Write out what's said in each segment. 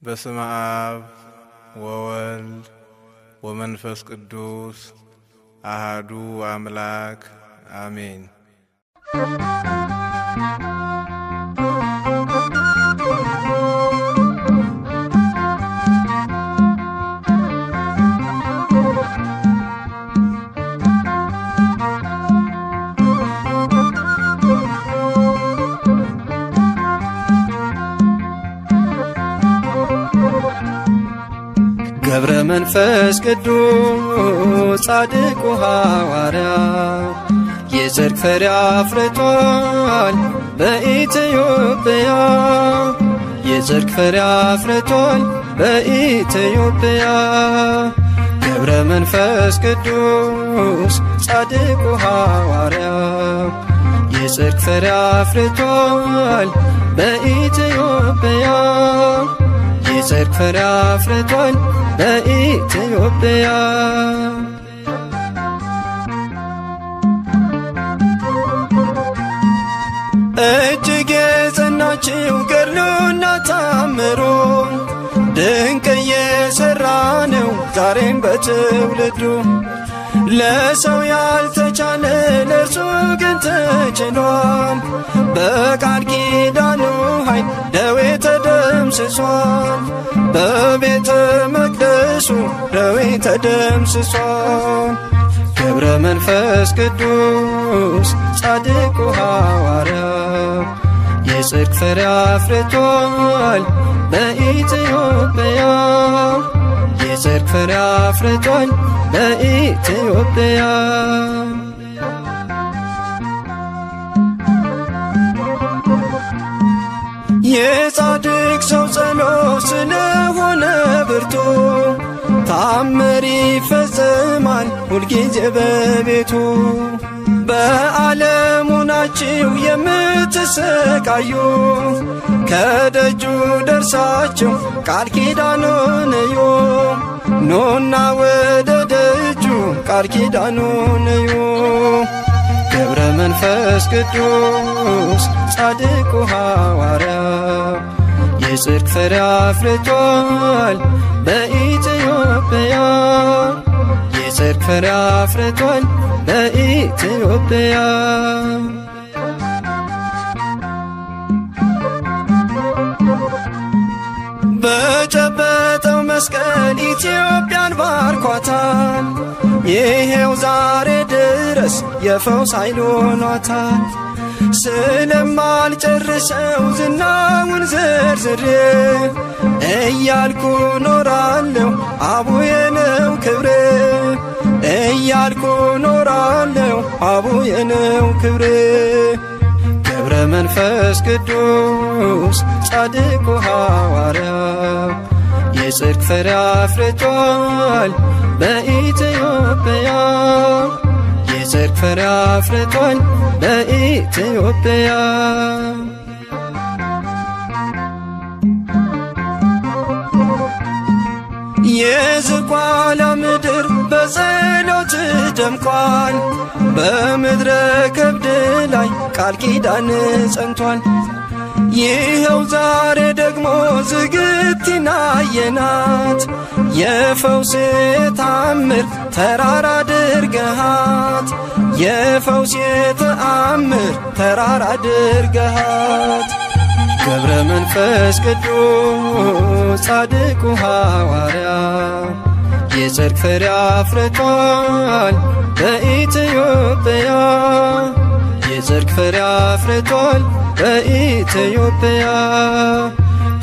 በስመ አብ ወወልድ ወመንፈስ ቅዱስ አሐዱ አምላክ አሜን። ገብረ መንፈስ ቅዱስ ጻድቁ ሐዋርያ የጽድቅ ፍሬ አፍርቷል በኢትዮጵያ። የጽድቅ ፍሬ አፍርቷል በኢትዮጵያ። ገብረ መንፈስ ቅዱስ ጻድቁ ሐዋርያ የጽድቅ ፍሬ አፍርቷል በኢትዮጵያ። የጽድቅ ፍሬ አፍርቷል በኢትዮጵያ። እጅግ የጸናችው ገድሉና ታምሩ ድንቅ እየሠራ ነው ዛሬም በትውልዱ። ለሰው ያልተቻለ ለእርሱ ግን ተችሏል። በቃል ኪዳኑ ኃይል ደዌ ተደምስሷል። በቤተ መቅደሱ ደዌ ተደምስሷል። ገብረ መንፈስ ቅዱስ ጻድቁ ሐዋርያ የጽድቅ ፍሬ አፍርቷል በኢትዮጵያ። የጽድቅ ፍሬ አፍርቷል በኢትዮጵያ። የጻድቅ ሰው ጸሎት ስለሆነ ብርቱ ታምር ይፈጸማል ሁልጊዜ በቤቱ። በዓለሙ ናችሁ የምትሰቃዩ ከደጁ ደርሳችሁ ቃል ኪዳኑን እዩ። ኑና ወደ ደጁ ቃል ኪዳኑን እዩ። ገብረ መንፈስ ቅዱስ ጻድቁ ሐዋርያ የጽድቅ ፍሬ አፍርቷል በኢትዮጵያ። የጽድቅ ፍሬ አፍርቷል በኢትዮጵያ። በጨበጠው መስቀል ኢትዮጵያን ባርኳታል። ይሄው ዛሬ ድረስ የፈውስ ኃይል ሆኗታል። ስለማልጨርሰው ዝናውን ዘርዝሬ እያልኩ ኖራለሁ አቡዬ ነው ክብሬ። እያልኩ ኖራለሁ አቡዬ ነው ክብሬ። ገብረ መንፈስ ቅዱስ ጻድቁ ሐዋርያ የጽድቅ ፍሬ አፍርቷል በኢትዮጵያ። የጽድቅ ፍሬ አፍርቷል በኢትዮጵያ። የዝቋላ ምድር በጸሎት ደምቋል። በምድረ ከብድ ላይ ቃል ኪዳን ጸንቷል። ይኸው ዛሬ ደግሞ ዝግቲን አየናት። የፈውስ ተአምር ተራራ አድርገሃት። የፈውስ ተአምር ተራራ አድርገሃት። ገብረ መንፈስ ቅዱስ ጻድቁ ሐዋርያ የጽድቅ ፍሬ አፍርቷል በኢትዮጵያ። የጽድቅ ፍሬ አፍርቷል በኢትዮጵያ።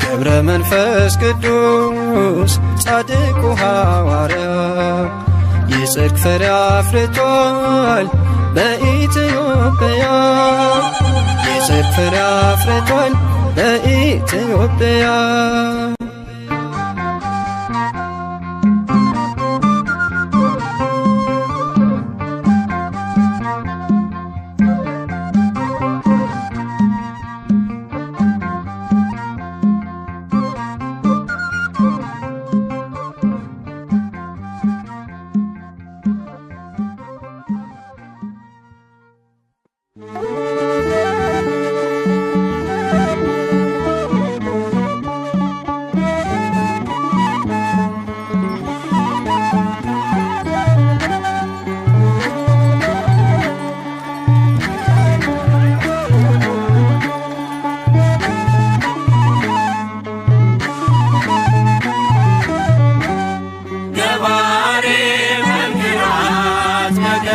ገብረ መንፈስ ቅዱስ ጻድቁ ሐዋርያ የጽድቅ ፍሬ አፍርቷል በኢትዮጵያ። የጽድቅ ፍሬ አፍርቷል በኢትዮጵያ።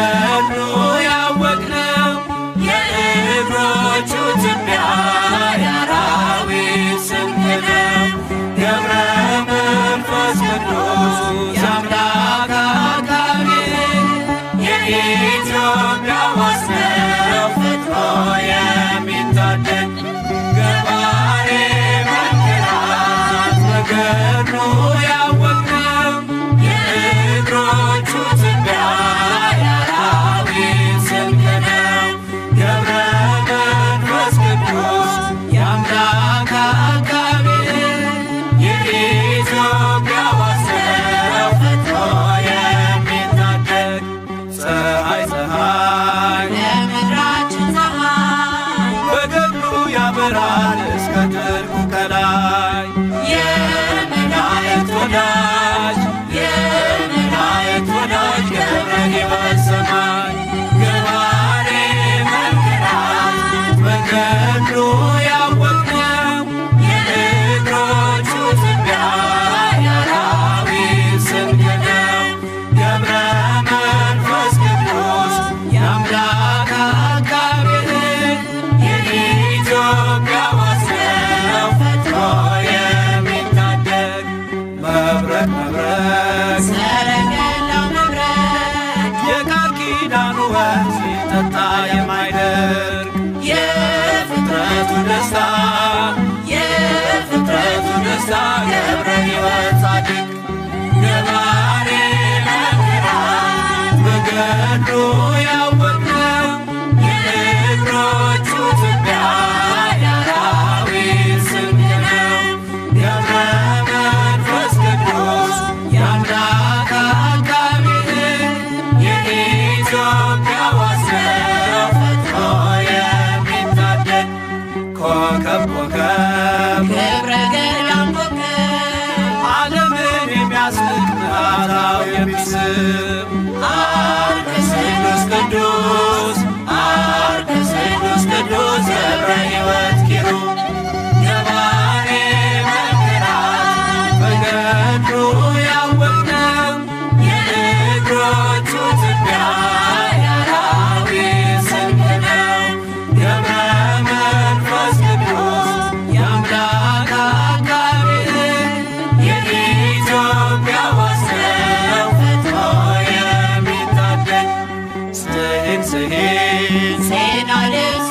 በገድሉ ያወቅነው የእግሮቹ ትቢያ የአራዊት ስንቅ ነው። ገብረ መንፈስ ቅዱስ የአምላክ አቃቤ የኢትዮጵያ ዋስ ነው ፈጥኖ የሚታደግ ገባሬ መንክራት በገድሉ ያወቅነው የእግሮቹ ትቢያ የአራዊት ስንቅ ነው። ገብረ መንፈስ ቅዱስ የአምላክ አቃቤ የኢትዮጵያ ዋስ ነው ፈጥኖ የሚታደግ ፀሐይ የምድራችን ፀሐይ በገድሉ ያበራል እስከ ጥልቁ ከላይ የመላእክት ወዳጅ ገብረ ሕይወት ሰማይ ገባሬ መንክራት በገድሉ ያወቅነው የእግሮቹ ትቢያ የአራዊት ስንቅ ነው። ገብረ መንፈስ ቅዱስ የአምላክ አቃቤ የኢትዮጵያ ዋስ ነው ፈጥኖ የሚታደግ መብረቅ ሰረገላው መብረቅ የቃል ኪዳኑ ወንዝ ሲጠጣ የማይደርቅ የፍጥረቱ ደስታ ገብረ ሕይወት ጻድቅ ገባሬ መንክራት በገድሉ ያወቅነው የእግሮቹ ትቢያ የአራዊት ስንቅ ነው። ገብረ መንፈስ ቅዱስ የአምላክ አቃቤ የኢትዮጵያ ዋስ ነው ፈጥኖ የሚታደግ ኮከብ ክብረ ገዳም ኮከብ ዓለምን የሚያስንቅ መዓዛው የሚስብ አርከ ስሉስ ቅዱስ ገብረ ሕይወት ኪሩብ ገባሬ መንክራት በገድሉ ያወቅነው የእግሮቹ ትቢያ የአራዊት ስንቅ ነው። ገብረ መንፈስ ቅዱስ የአምላክ አቃቤ የኢትዮጵያ ዋስ ነው ፈጥኖ የሚታደግ ስሂን አልሱ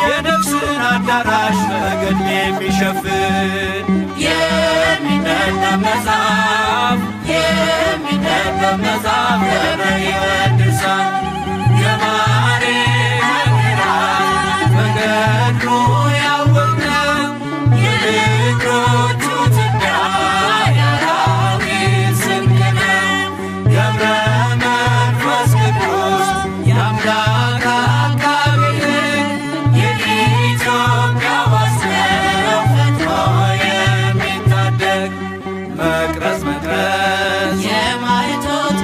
የነፍስን አዳራሽ በገድል የሚሸፍን የሚነበብ መጽሐፍ ገብረ ሕይወት ድርሳን ገባሬ መንክራት በገድሉ ያወቅነው የእግሮቹ ትቢያ የአራዊት ስንቅ ነው። ገብረ መንፈስ ቅዱስ የአምላክ አቃቤ የኢትዮጵያ ዋስ ነው ፈጥኖ የሚታደግ መቅረዝ የማይቶት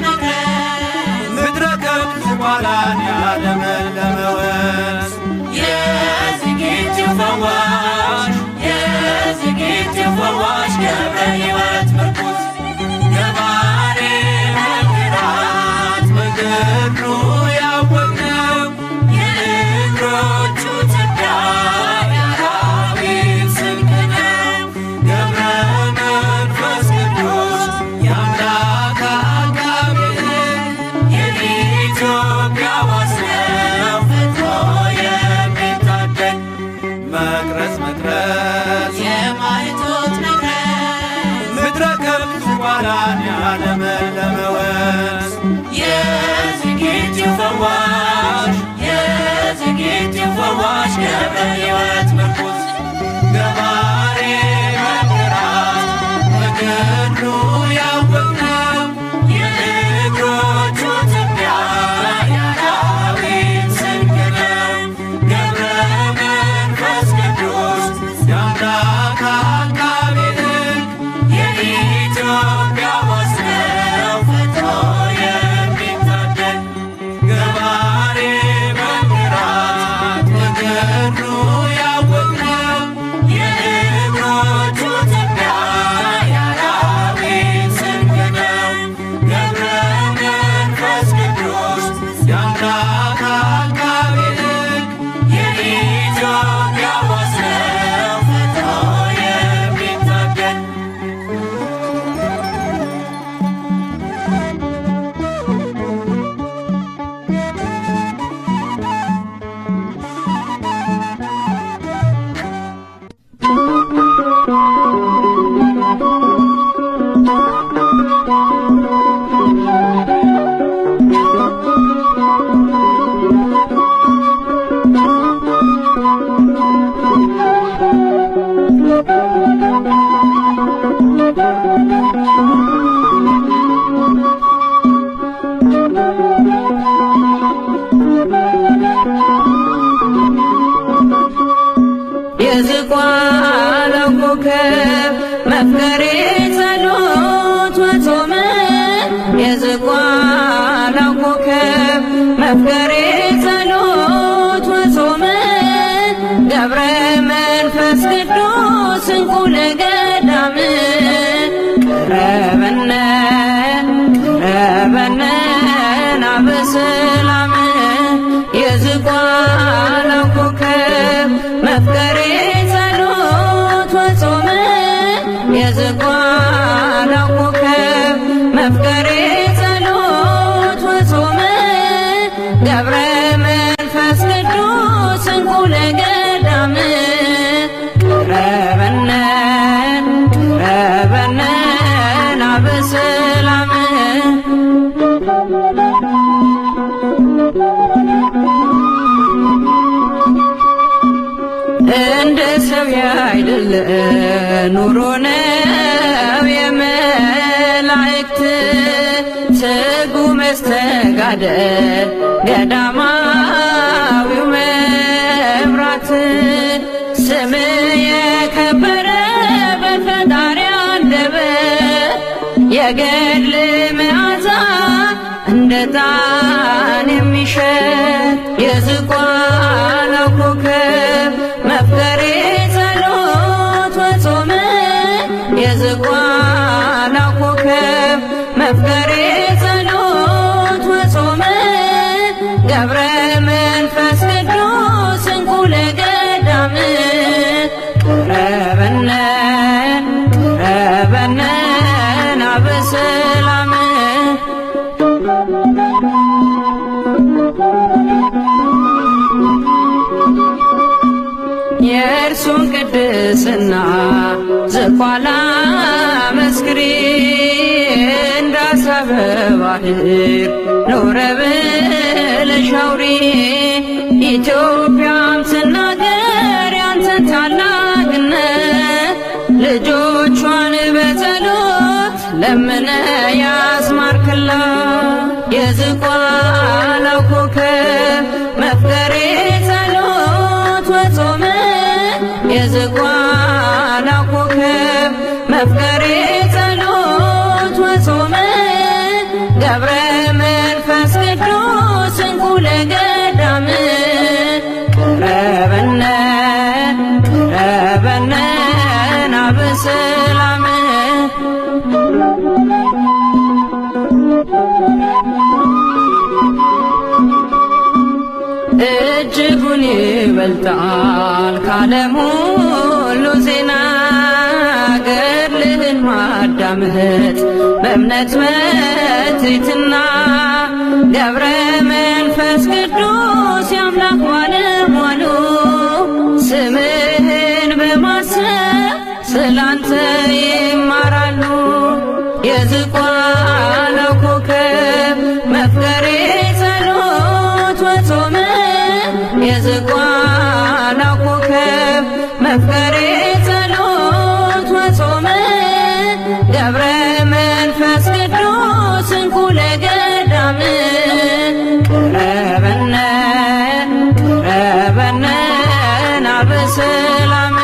ምድረ ከብት ዝቋላን ያለመለመ ወንዝ የዝጊቲው ፈዋሽ ገብረ ሕይወት ምርኩዝ ገባሬ መንክራት በገድሉ ያወቅነው የእግሮቹ ትቢያ የአራዊት ስንቅ ነው። ገብረ መንፈስ ቅዱስ የአምላክ አቃቤ የኢትዮጵያ ዋስ ነው ፈጥኖ የሚታደግ መቅረዝ የማይቶት ምድረ ከብት ዝቋላን ያለመለመ ወንዝ የዝጊቲው ፈዋሽ ገብረ ሕይወት ምርኩዝ ገባሬ መንክራት በገድሉ ያወቅነው የእግሮቹ ትቢያ የአራዊት ስንቅ ነው። ገብረ መንፈስ ቅዱስ የአምላክ አቃቤ የኢትዮጵያ ዋስ ነው ፈጥኖ የሚታደግ ገባሬ መንክራት በገድሉ ያወቅነው የዝቋላው ኮከብ መፍቀሬ ጸሎት ወጾመ የዝቋላው ኮከብ መፍቀሬ ጸሎት ወጾመ ገብረ መንፈስ ቅዱስ እንቁ ለገዳም ቀረበነ ናበሰላም የዝቋላው ኮከብ መፍቀሬ ጸሎት ወጾመ የዝቋላው ኮከብ መፍቀሬ ጸሎት ወጾመ ገብረ መንፈስ ቅዱስ እንቁ ለገዳም ቀረበነ ናበሰላም እንደ ሰው ያይደለ ኑሮ ነው የመላእክት ትጉ መስተጋደል ገዳማዊው መብራት ስም የከበረ በፈጣሪ አንደበት የገድል መዓዛ እንደ ዕጣን የሚሸት የዝቋላው ኮከብ መፍቀሬ ጸሎት ወጾመ የዝቋላው ኮከብ መፍቀሬ ጸሎት ወጾመ ገብረ መንፈስ ቅዱስ እንቁ ለገዳም ቀረበነ ናበሰላም የእርሱን ቅድስና ዝቋላ መስክሪ እንዳሰበ ባህር ኖረ ብለሽ አውሪ ኢትዮጵያም ትናገር ያንተን ታላቅነት ልጆቿን በጸሎት ለምነ ያስማርክላት የዝቋላው ኮከብ መፍቀሬ ጸሎት ወጾመ የዝቋላው ኮከብ መፍቀሬ ጸሎት ወጾመ ገብረ መንፈስ ቅዱስ እንቁ ለገዳም ቀረበነ ናበሰላም እጅጉን ይበልጣል ካለም ሁሉ ዜና ገድልህን ማዳመጥ በእምነት በትሕትና ገብረ መንፈስ ቅዱስ የአምላክ ባለሟሉ ስምህን በማሰብ ስላንተ ይማራሉ የዝቋላው ኮከብ መፍቀሬ ጸሎት ወጾመ የዝቋላው ኮከብ መፍቀሬ ጸሎት ወጾመ ገብረ መንፈስ ቅዱስ እንቁ ለገዳም ቀረበነ ናበሰላም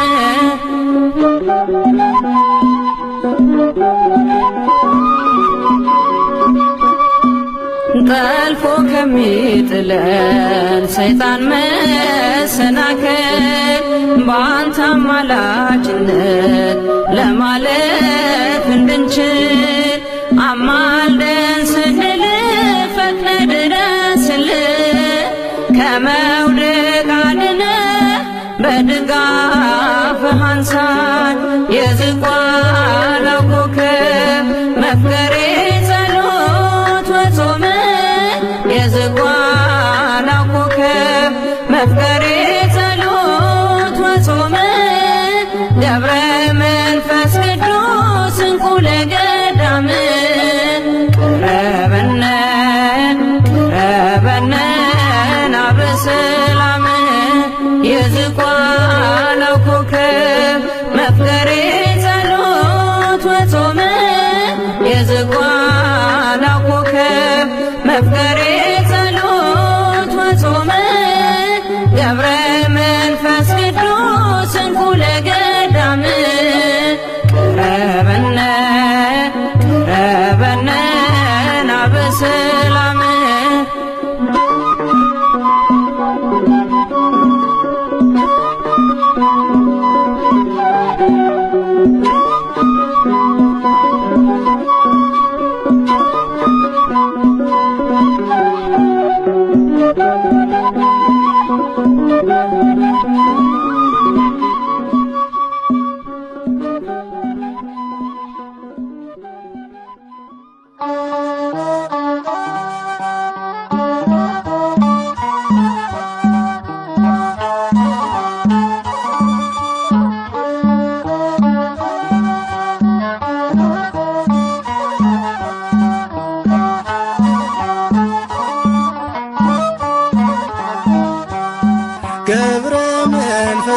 ጠልፎ ከሚጥለን ሰይጣን መሰናከል በአንተ አማላጅነት ለማለፍ እንድንችል አማልደን ስንል ፈጥነህ ድረስልን ከመውደቅ አድነህ በድጋፍህ አንሳን የዝቋላው ኮከብ መፍቀሬ ጸሎት ወጾመ የዝቋላው ኮከብ መፍቀሬ ጸሎት ወጾመ ገብረ መንፈስ ቅዱስ እንቁ ለገዳም ቀረበነ ናበሰላም የዝቋላው ኮከብ መፍቀሬ ጸሎት ወጾመ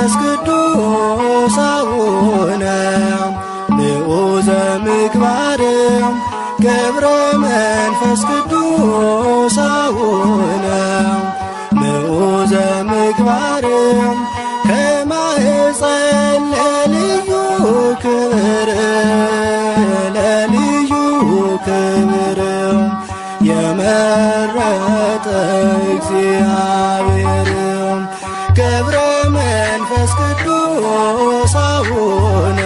መንፈስ ቅዱስ አቡነ ንዑዘ ምግባር ገብረ መንፈስ ቅዱስ አቡነ ንዑዘ ምግባር ከማኅፀን ለልዩ ክብር ለልዩ ክብር የመረጠ እግዚአብሔር ገብረ መንፈስ ቅዱስ አቡነ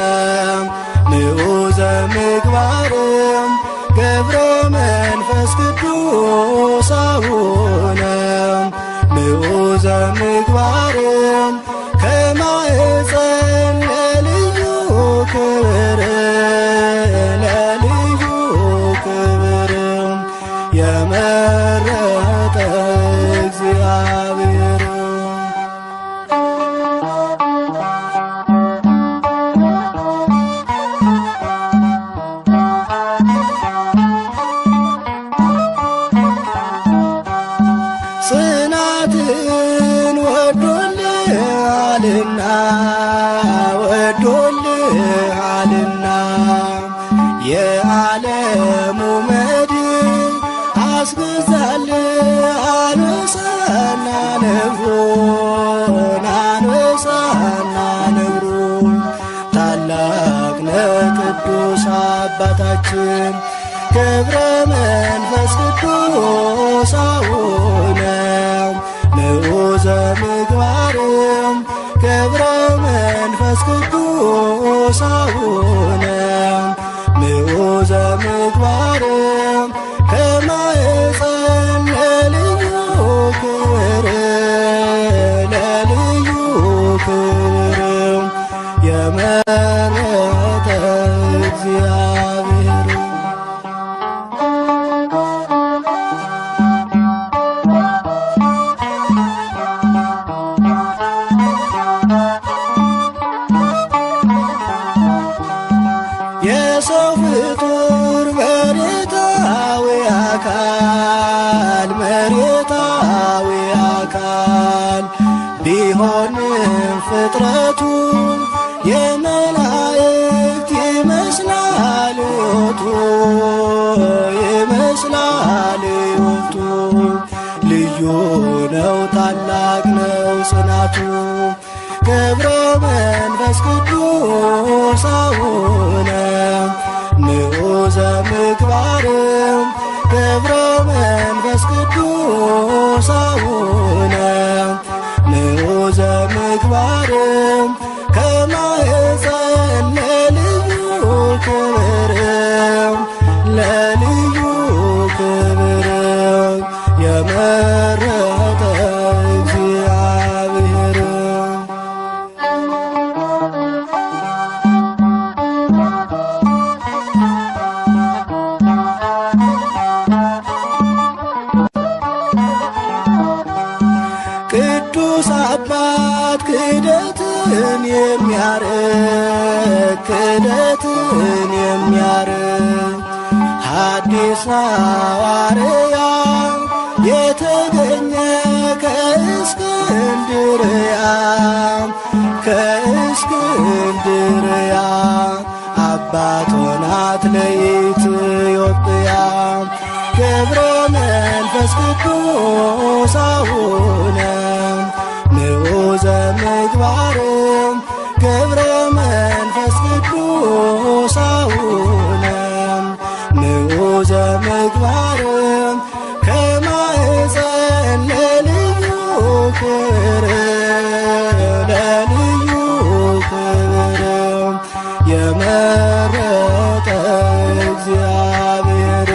ንዑዘ ምግባር ገብረ መንፈስ ቅዱስ አቡነ ንዑዘ ምግባር ከማኅፀን ለልዩ ክብር ለልዩ ክብር የመረጠ እግዚአብሔር ጽናትን ወዶልሃልና ወዶልሃልና የዓለሙ መድን አስገዛልህ አንበሳና ነብሩን አንበሳና ነብሩን ታላቅ ነህ ቅዱስ አባታችን ገብረ መንፈስ ቅዱስ አቡነ ንዑዘ ምግባር ገብረ መንፈስ ቅዱስ አቡነ ንዑዘ ምግባር ከማኅፀን ለልዩ ክብር ለልዩ ክብር የመረጠ እግዚአብሔር የሰው ፍጡር መሬታዊ አካል ቢሆንም ፍጥረቱ የመላእክት ይመስላል ሕይወቱ ይመስላል ሕይወቱ ልዩ ነው ታላቅ ነው ጽናቱ ገብረ መንፈስ ቅዱስ አቡነ ንዑዘ ምግባር ገብረ መንፈስ ቅዱስ አቡነ ንዑዘ ምግባር ከማኅፀን ለልዩ ክብር ለልዩ ክብር የመረጠ እግዚአብሔር ቅዱስ አባት ክህደትን የሚያርቅ ሐዲስ ሐዋርያ የተገኘ ከእስክንድርያ አባት ሆናት ለኢትዮጵያ ገብረ መንፈስ ቅዱስ አቡነ ንዑዘ ምግባር ገብረ መንፈስ ቅዱስ አቡነ ንዑዘ ምግባር ከማኅፀን ለልዩ ክብር ለልዩ ክብር የመረጠ እግዚአብሔር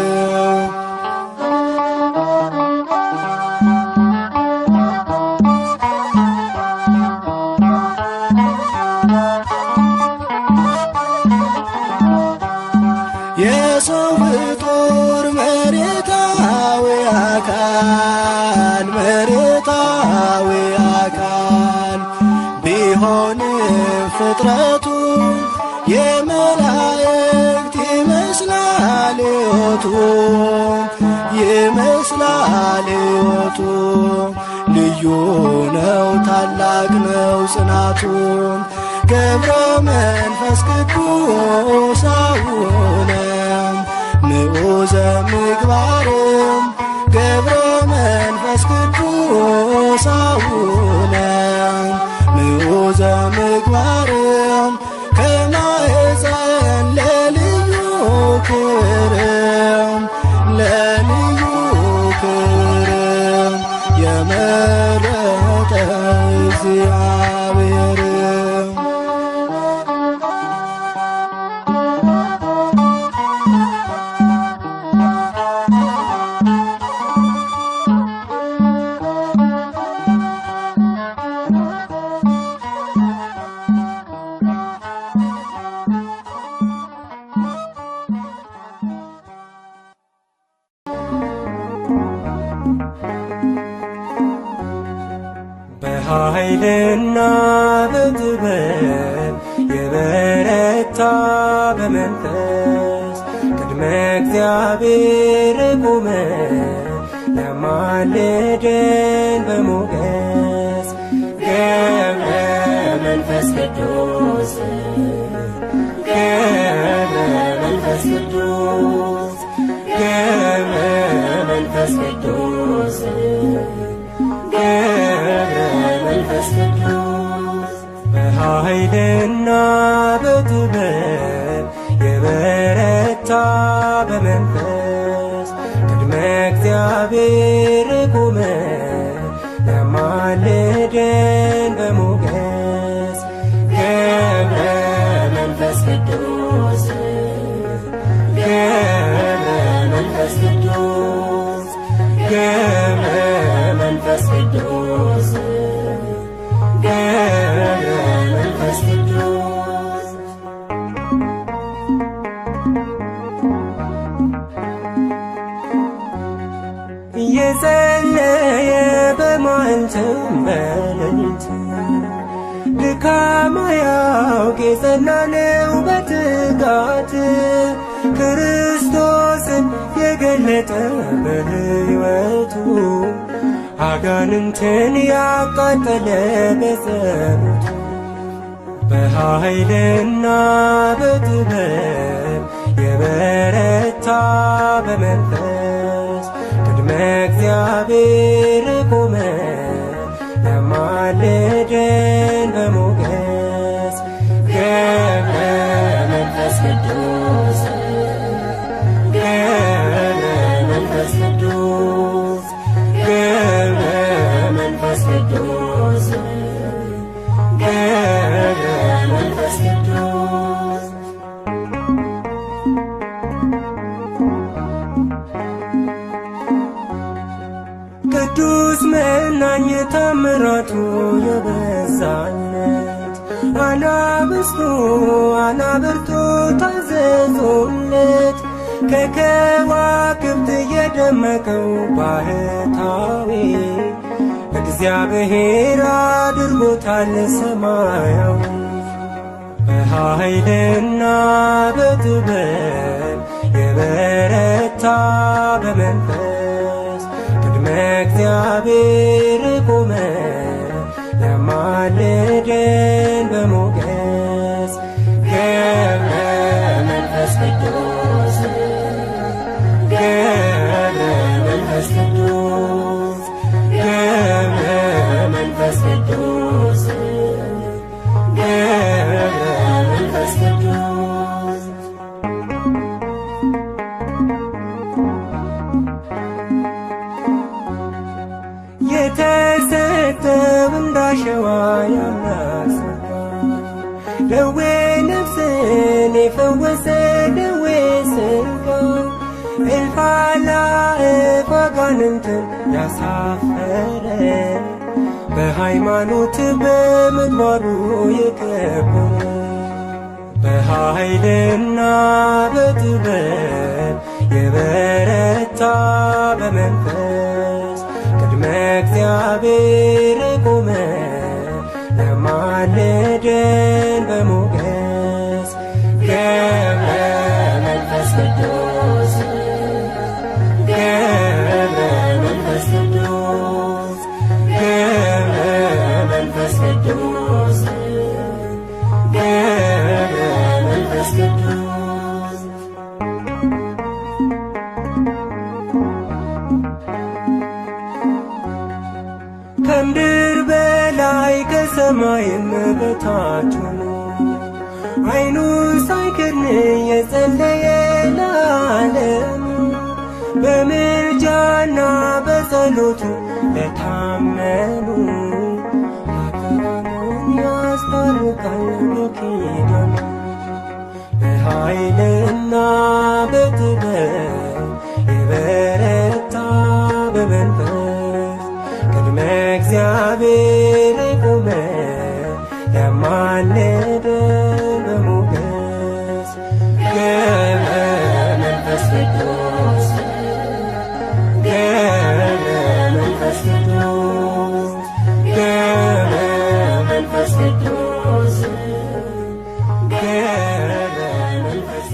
የሰው ፍጡር መሬታዊ አካል ቢሆንም ፍጥረቱ የመላእክት ይመስላል ሕይወቱ ይመስላል ሕይወቱ ልዩ ልዩ ነው ታላቅ ነው ጽናቱ ገብረ መንፈስ ቅዱስ አቡነ ንዑዘ ምግባርም ገብረ መንፈስ ቅዱስ አቡነ ንዑዘ ምግባርም ከማኅፀን ለልዩ ክብርም ለልዩ ክብርም የመረጠ እግዚአብሔር በኃይልና በጥበብ የበረታ በመንፈስ ቅድመ እግዚአብሔር ቆመ ለማልደን በሞገስ ገብረ መንፈስ ቅዱስ ገብረ መንፈስ ቅዱስ ገብረ መንፈስ ቅዱስ ገብረ መንፈስ ቅዱስ በኃይልና በጥበብ የበረታ በመንፈስ ቅድመ እግዚአብሔር ቆመ ለማልደን በሞገስ ገብረ መንፈስ ቅዱስ ገብረ መንፈስ ቅዱስ ገብረ መንፈስ ቅዱስ ገብረ መንፈስ ቅዱስ እየጸለየ በማዕልትም በሌሊት ድካም አያውቅ የጸና ነው በትጋት ክርስቶስን የገለጠ በሕይወቱ አጋንንትን ያቃጠለ በጸሎቱ በኃይልና በጥበብ የበረታ በመንፈስ ቅድመ እግዚአብሔር ቆመ ለማልደን በሞገስ ገብረ መንፈስ ቅዱስ ገብረ መንፈስ ቅዱስ ገብረ መንፈስ ቅዱስ ገብረ መንፈስ ቅዱስ ቅዱስ መናኝ ታምራቱ የበዛለት አናብስቱ አናብርቱ ታዘዙለት ከከዋክብት የደመቀው ባህታዊ እግዚአብሔር አድርጎታል ሰማያዊ በኃይልና በጥበብ የበረታ በመንፈስ ቅድመ እግዚአብሔር ቆመ ለማልደን በሞገስ ገብረ መንፈስ ቅዱስ ገብረ መንፈስ ቅዱስ ገብረ መንፈስ ቅዱስ ገብረ መንፈስ ቅዱስ የተሰጠው እንዳሸዋ ያምላክ ሥጋ ደዌ ነፍስን የፈወሰ ደዌ ሥጋ እልፍ አእላፍ አጋንንትን ያሳፈረ በሃይማኖት በምግባሩ የከበረ በኃይልና በጥበብ የበረታ በመንፈስ ቅድመ እግዚአብሔር ቆመ ለማልደን በሞገስ ገብረ መንፈስ ቅዱስ ገብረ መንፈስ ቅዱስ ከምድር በላይ ከሰማይም በታች ሆኖ ዓይኑ ሳይከድን የጸለየ ለዓለም በምልጃና በጸሎቱ ለታመኑ ኃጥአኑን ያስታርቃል በኪዳኑ በኃይልና በጥበብ የበረታ በመንፈስ ቅድመ እግዚአብሔር የቆመ ያማለደ በሞገስ ገብረ መንፈስ ቅዱስ ገብረ መንፈስ ቅዱስ ገብረ መንፈስ ቅዱስ ገብረ መንፈስ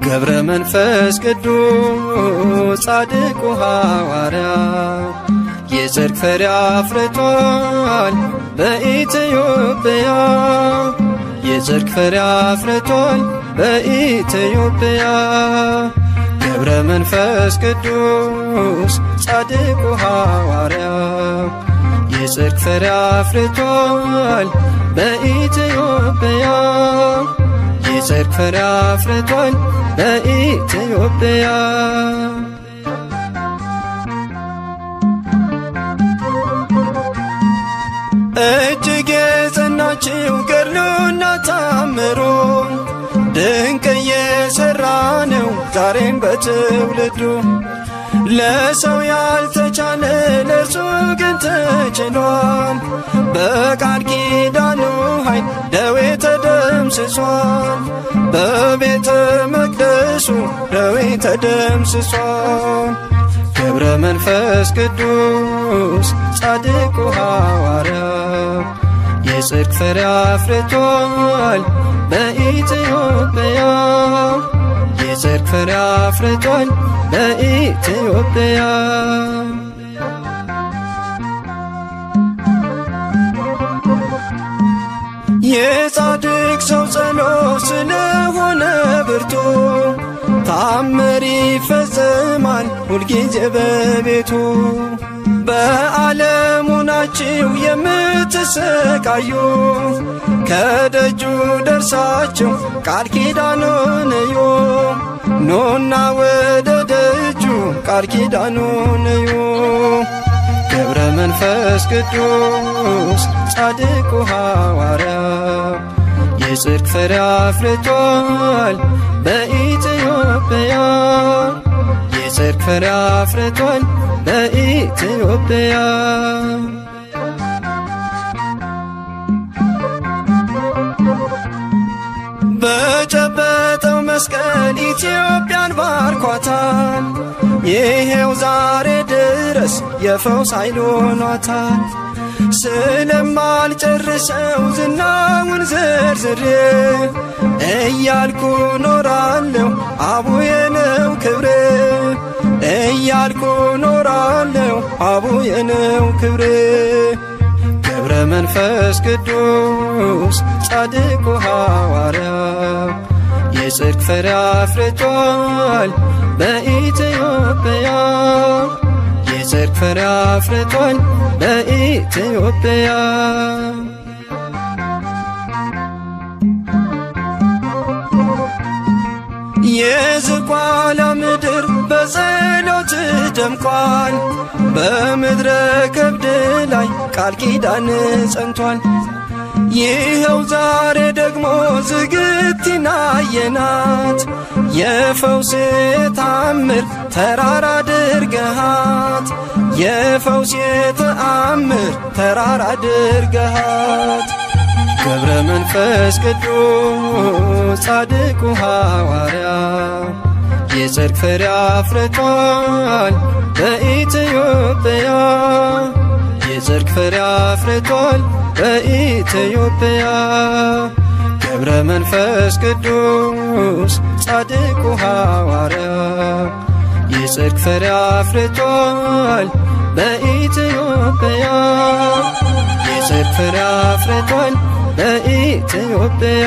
ገብረ መንፈስ ቅዱስ ጻድቁ ሐዋርያ የጽድቅ ፍሬ አፍርቷል በኢትዮጵያ የጽድቅ ፍሬ አፍርቷል በኢትዮጵያ ገብረ መንፈስ ቅዱስ ጻድቁ ሐዋርያ የጽድቅ ፍሬ አፍርቷል በኢትዮጵያ የጽድቅ ፍሬ አፍርቷል በኢትዮጵያ እጅግ የጸናችው ገድሉና ታምሩ ድንቅ እየሠራ ነው ዛሬም በትውልዱ ለሰው ያልተቻለ ለእርሱ ግን ተችሏል። በቃል ኪዳኑ ኃይል ደዌ ተደምስሷል። በቤተ መቅደሱ ደዌ ተደምስሷል። ገብረ መንፈስ ቅዱስ ጻድቁ ሐዋርያ የጽድቅ ፍሬ አፍርቷል በኢትዮጵያ። የጽድቅ ፍሬ አፍርቷል በኢትዮጵያ። የጻድቅ ሰው ጸሎት ስለሆነ ብርቱ ታምር ይፈጸማል ሁልጊዜ በቤቱ። በዓለሙ ናችሁ የምትሰቃዩ ከደጁ ደርሳችሁ ቃል ኪዳኑን እዩ። ኑና ወደ ደጁ ቃል ኪዳኑን እዩ። ገብረ መንፈስ ቅዱስ ጻድቁ ሐዋርያ የጽድቅ ፍሬ አፍርቷል በኢትዮጵያ። የጽድቅ ፍሬ አፍርቷል በኢትዮጵያ። በጨበጠው መስቀል ኢትዮጵያን ባርኳታል። ይሄው ዛሬ ድረስ የፈውስ ኃይል ሆኗታል። ስለማልጨርሰው ዝናውን ዘርዝሬ እያልኩ ኖራለሁ አቡዬ ነው ክብሬ። እያልኩ ኖራለሁ አቡዬ ነው ክብሬ። ገብረ መንፈስ ቅዱስ ጻድቁ ሐዋርያ የጽድቅ ፍሬ አፍርቷል በኢትዮጵያ። የጽድቅ ፍሬ አፍርቷል በኢትዮጵያ። የዝቋላ ምድር በጸሎት ደምቋል። በምድረ ከብድ ላይ ቃል ኪዳን ጸንቷል። ይኸው ዛሬ ደግሞ ዝግቲና የናት የፈውስ ተአምር ተራራ አድርገሃት። የፈውስ ተአምር ተራራ አድርገሃት። ገብረ መንፈስ ቅዱስ ጻድቁ ሐዋርያ የጽድቅ ፍሬ አፍርቷል በኢትዮጵያ። የጽድቅ ፍሬ አፍርቷል በኢትዮጵያ። ገብረ መንፈስ ቅዱስ ጻድቁ ሐዋርያ የጽድቅ ፍሬ አፍርቷል በኢትዮጵያ። የጽድቅ ፍሬ አፍርቷል በኢትዮጵያ።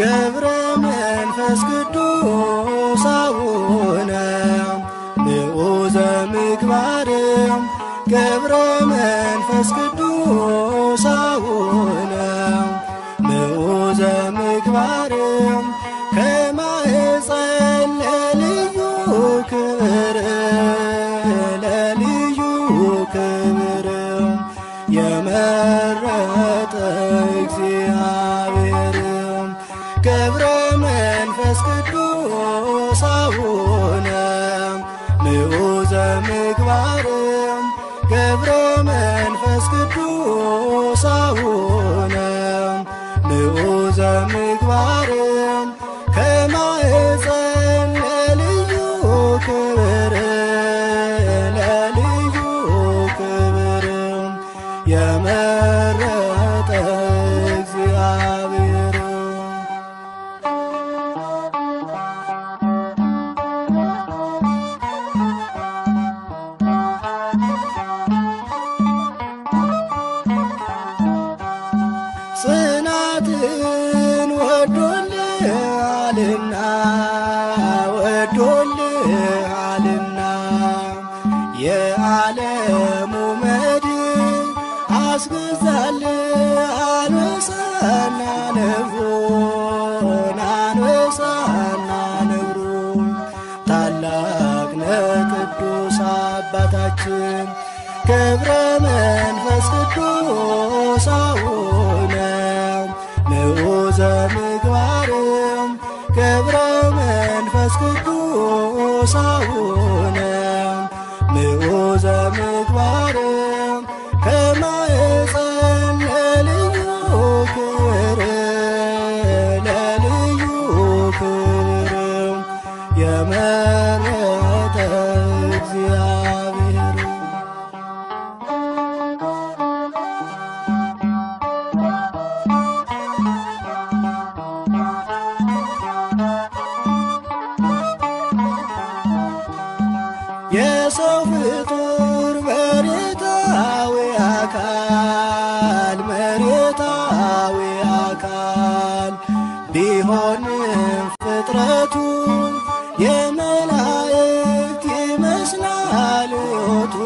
ገብረ መንፈስ ቅዱስ አቡነ ምዑዘ ምግባር ገብረ መንፈስ ቅዱስ አቡነ ምዑዘ ምግባር ከማኅፀን ለልዩ ክብር ለልዩ ክብር የመረጠ እግዚአብሔር ገብረ መንፈስ ቅዱስ አቡነ ምዑዘ ምግባር ገብረ መንፈስ ቅዱስ አቡነ ምዑዘ ምግባር ከማኅፀን ለልዩ ክብር ለልዩ ክብር የመረጠ እግዚአብሔር ጽናትን ወዶልሃልና ወዶልሃልና የዓለሙ መድን አስገዛልህ አንበሳና ነብሩን አንበሳና ነብሩን ታላቅ ነህ ቅዱስ አባታችን ገብረ መንፈስ ቅዱስ አቡነ ምዑዘ ምግባር ገብረ መንፈስ ቅዱስ አቡነ ምዑዘ ምግባር ከማኅፀን ለልዩ ክብር ለልዩ ክብር የመረጠ እግዚአብሔር የሰው ፍጡር መሬታዊ አካል ቢሆንም ፍጥረቱ የመላእክት ይመስላል ሕይወቱ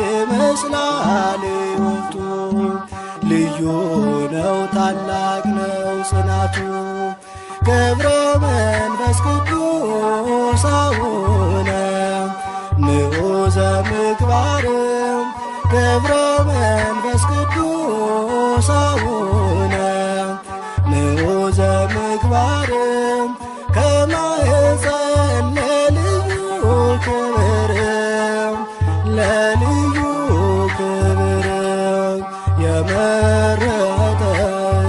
ይመስላል ሕይወቱ ልዩ ነው ታላቅ ነው ጽናቱ ገብረ መንፈስ ቅዱስ አቡነ ምዑዘ ምግባር ገብረ መንፈስ ቅዱስ አቡነ ምዑዘ ምግባር ከማኅፀን ለልዩ ክብር ለልዩ ክብር የመረጠ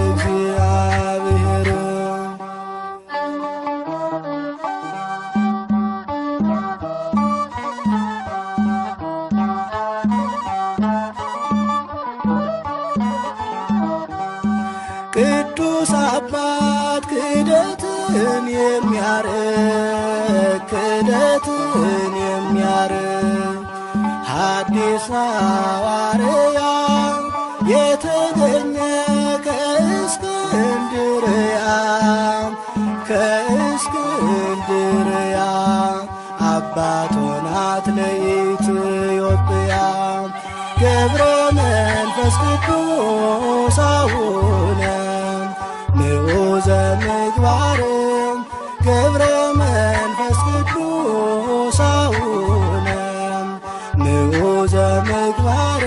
እግዚአብሔር ቅዱስ አባት ክደትን የሚያርቅ ሐዲስ ሐዋርያ የተገኘ ከእስክንድርያ አባት ሆናት ለኢትዮጵያ ገብረ መንፈስ ቅዱስ አቡነ ምዑዘ ምግባር ገብረ መንፈስ ቅዱስ አቡነ ምዑዘ ምግባር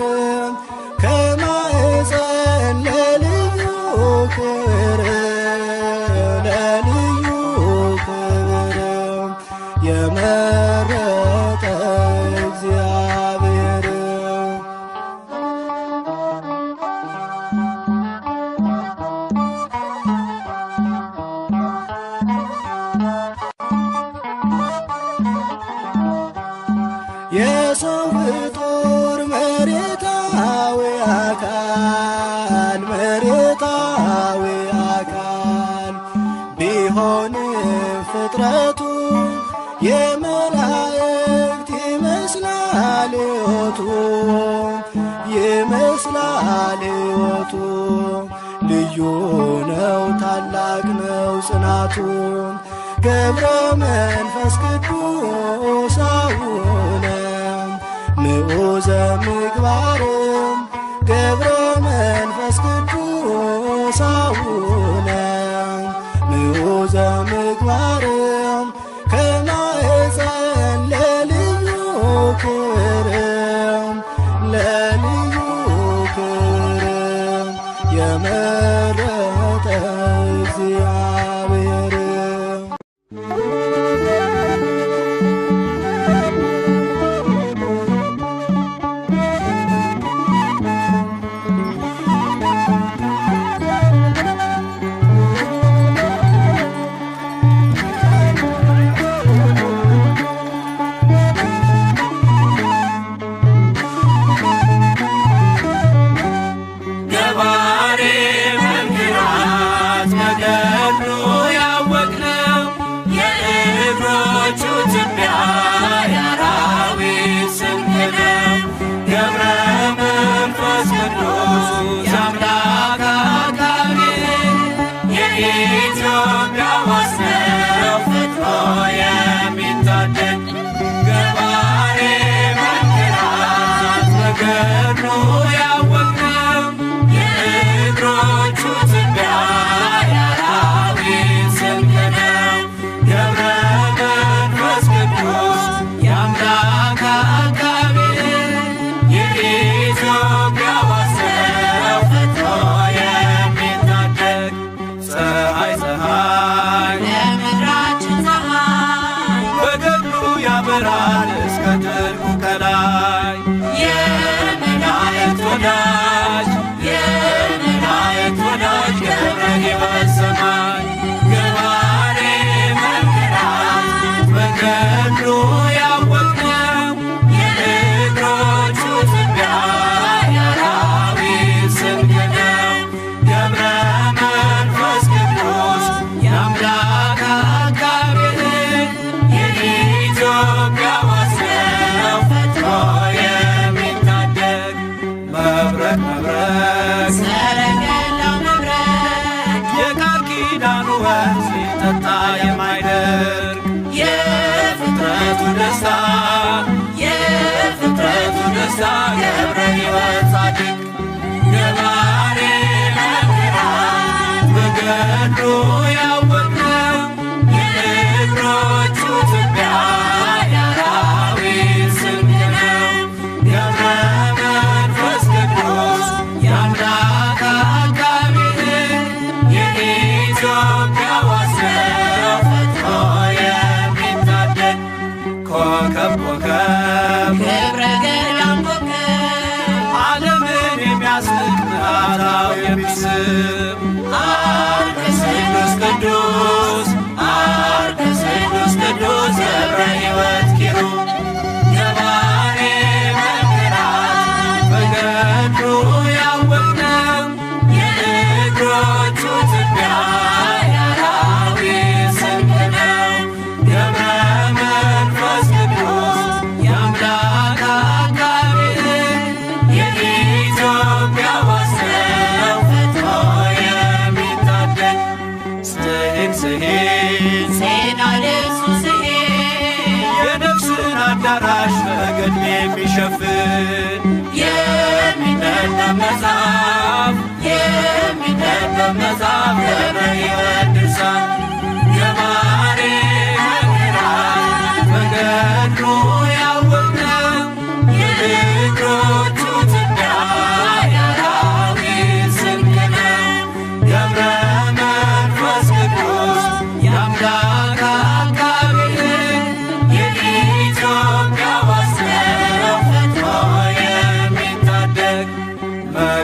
ከማኅፀን ለልዩ ክብር ለልዩ ክብር የመረጠ እግዚአብሔር የሰው ፍጡር መሬታዊ አካል ቢሆንም ፍጥረቱ የመላእክት ይመስላል ሕይወቱ ልዩ ልዩ ነው ታላቅ ነው ጽናቱ ገብረ መንፈስ ቅዱስ አቡነ ምዑዘ ምግባርም ገብረ መንፈስ ቅዱስ አቡነ ምዑዘ ምግባርም ከማኅፀን ለልዩ ክብርም ለልዩ ክብርም የመረጠ እግዚአብሔር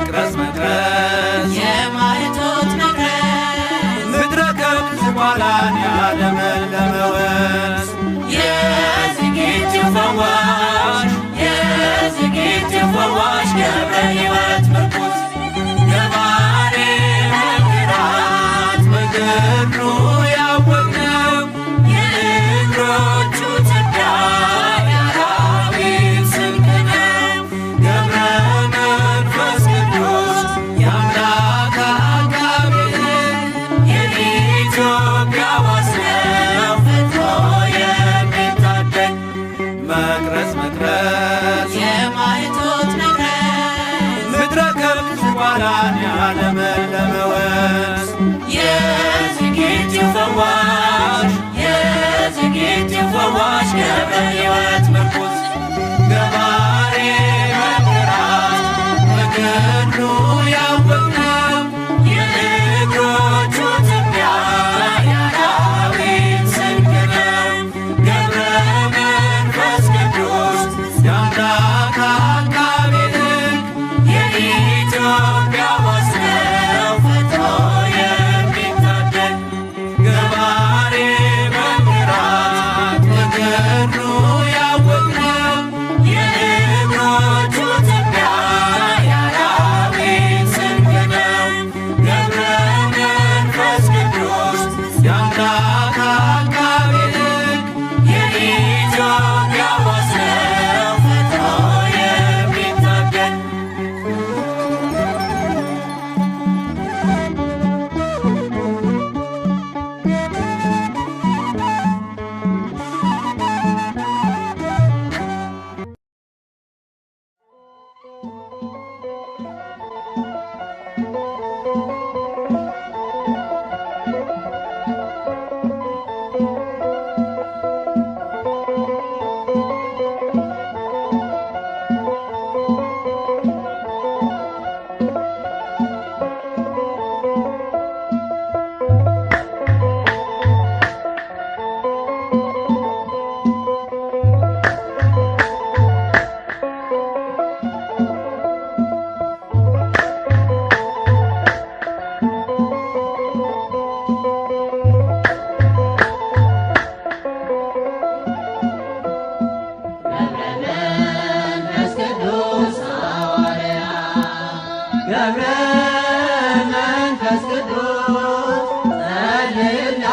መቅረዝ መቅረዝ የማይቶት መቅረዝ ምድረ ከብት ዝቋላን ያለመለመ ወንዝ የዝጌቲው ፈዋሽ የዝጌቲው ፈዋሽ ገብረ ሕይወት ምርኩዝ ገባሬ መንክራት በገድሉ ያወቅነው የእግሮቹ ትቢያ የአራዊት ስንቅ ነው። ገብረ መንፈስ ቅዱስ የአምላክ አቃቤ ሕግ የኢትዮጵያ ዋስነው ፈጥኖ የሚታደግ ገባሬ መንክራት በገድሉ ያወቅነው የእግሮቹ ትቢያ የአራዊት ስንቅ ነው። ገብረ መንፈስ ቅዱስ የአምላክ አቃቤ ሕግ የኢትዮጵያ ዋስነው ፈጥኖ የሚታደግ መንፈስ ቅዱስ ሐዋርያ ገብረ መንፈስ ቅዱስ ጸልይላት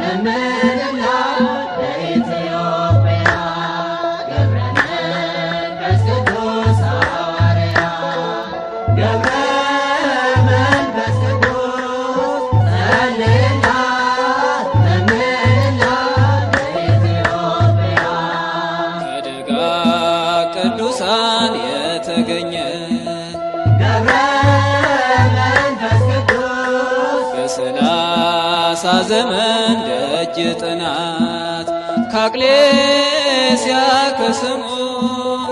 ለምንላት ለኢትዮጵያ ገብረ መንፈስ ቅዱስ ሐዋርያ ገብረ መንፈስ ቅዱስ ጸልይላት ለምንላት ለኢትዮጵያ ከደጋ ቅዱሳን የተገኘ ገብረ መንፈስ ቅዱስ በሰላሳ ዘመን ደጅ ጥናት ከአቅሌስያ ከስሙን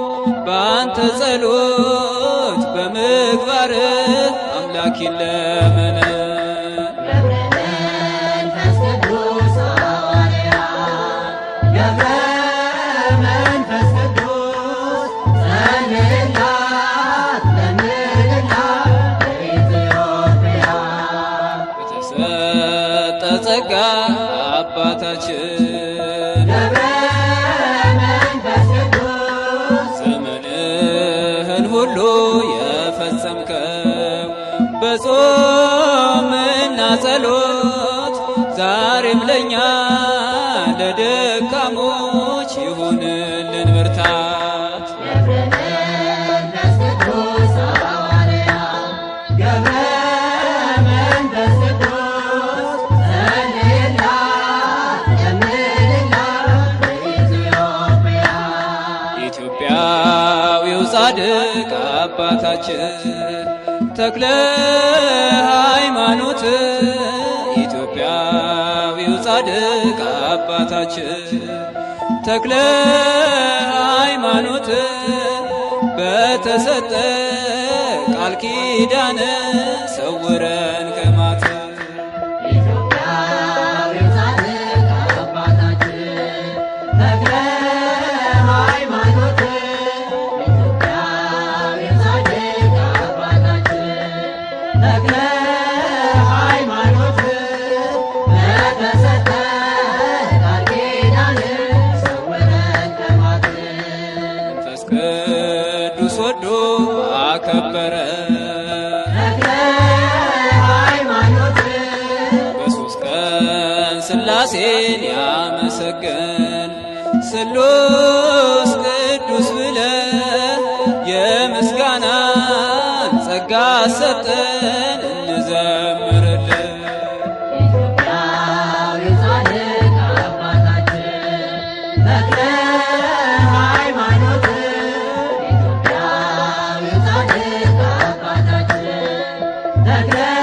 በአንተ ጸሎት በምግባር አምላክ ይለመነ ገብረ መንፈስ ቅዱስ ሐዋርያ ገብረ መንፈስ ቅዱስ ጸልይላት ለምንላት ለኢትዮጵያ በተሰጠ ጸጋ አባታችን ገብረ መንፈስ ቅዱስ ዘመንህን ሁሉ የፈጸምከው በጾምና ጸሎት ዛሬም ለእኛ ለደካሞች ይሁንልን ብርታት። ገብረ መንፈስ ቅዱስ ሐዋርያ ገብረ መንፈስ ቅዱስ ጸልይላት ለምንላት ለኢትዮጵያ ኢትዮጵያዊው ጻድቅ አባታችን ተክለ ሃይማኖት ኢትዮጵያዊው ጻድቅ አባታችን ተክለ ሃይማኖት በተሰጠ ቃል ኪዳን ሰውረን ከማት ኢትዮጵያዊው ጻድቅ አባታችን ተክለ ሃይማኖት ኢትዮጵያዊው ጻድቅ አባታችን ተክለ ሃይማኖት በተሰጠ ቃል ኪዳን ሰውረን ከማት መንፈስ ቅዱስ ወዶ አከበረ ተክለ ሃይማኖት በሦስት ቀን ሥላሴን ያመሰገን ስሉስ ቅዱስ ብለ የምስጋናን ጸጋ ሰጠን እንዘምርልን። ኢትዮጵያዊው ጻድቅ አባታችን ተክለ ተክለ